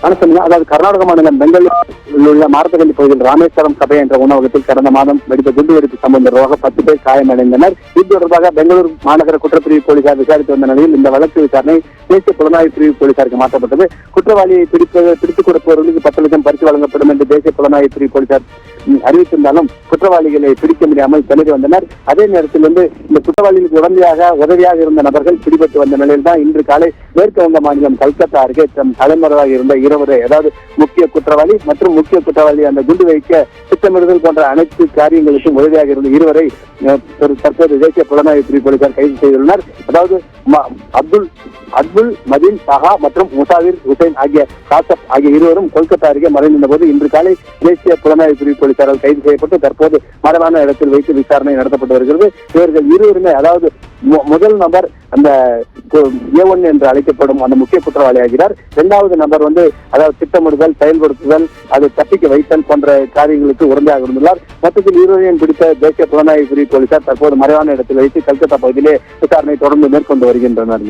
அதாவது கர்நாடக மாநிலம் பெங்களூரில் உள்ள மாரத்தகல்லி பகுதியில் ராமேஸ்வரம் சபை என்ற உணவகத்தில் கடந்த மாதம் வெடித்த குண்டுவெடிப்பு சம்பவம் தொடர்பாக 10 பேர் காயமடைந்தனர். இது தொடர்பாக பெங்களூரு மாநகர குற்றப்பிரிவு போலீசார் விசாரித்து வந்த நிலையில் இந்த வழக்கு விசாரணை தேசிய புலனாய்வு பிரிவு போலீசாருக்கு மாற்றப்பட்டது. குற்றவாளியை பிடித்துக் கொடுப்பவர்களுக்கு 10 லட்சம் பரிசு வழங்கப்படும் என்று தேசிய புலனாய்வு பிரிவு போலீசார் அறிவித்திருந்தாலும் குற்றவாளிகளை பிடிக்க முடியாமல் திணறி வந்தனர். அதே நேரத்தில் இந்த குற்றவாளிகளுக்கு உதவியாக இருந்த நபர்கள் பிடிபட்டு வந்த நிலையில் தான் இன்று காலை மேற்கு வங்க மாநிலம் கல்கத்தா அருகே தலைமறைவாக இருந்த இருவரை, அதாவது முக்கிய குற்றவாளி மற்றும் முக்கிய குற்றவாளி அந்த குண்டு வைக்க திட்டமிடுதல் போன்ற அனைத்து காரியங்களுக்கும் உதவியாக இருந்த இருவரை தற்போது தேசிய புலனாய்வு பிரிவு போலீசார் கைது செய்துள்ளனர். அதாவது அப்துல் மதீன் சஹா மற்றும் முசாவிர் ஹுசைன் ஆகிய இருவரும் கொல்கத்தா அருகே மறைந்திருந்த போது இன்று காலை தேசிய புலனாய்வு பிரிவு போலீசாரால் கைது செய்யப்பட்டு தற்போது மறைவான இடத்தில் வைத்து விசாரணை நடத்தப்பட்டு வருகிறது. இவர்கள் இருவருமே, அதாவது முதல் நபர் அந்த A1 என்று அழைக்கப்படும் அந்த முக்கிய குற்றவாளி ஆகிறார். 2வது நபர் அதாவது திட்டமிடுதல், செயல்படுத்துதல், அதை தப்பிக்க வைத்தல் போன்ற காரியங்களுக்கு உடந்தையாக இருந்துள்ளார். மொத்தத்தில் இருவரையும் பிடித்த தேசிய புலனாய்வு பிரிவு போலீசார் தற்போது மறைவான இடத்தில் வைத்து கல்கத்தா பகுதியிலே விசாரணை தொடர்ந்து மேற்கொண்டு வருகின்றனர்.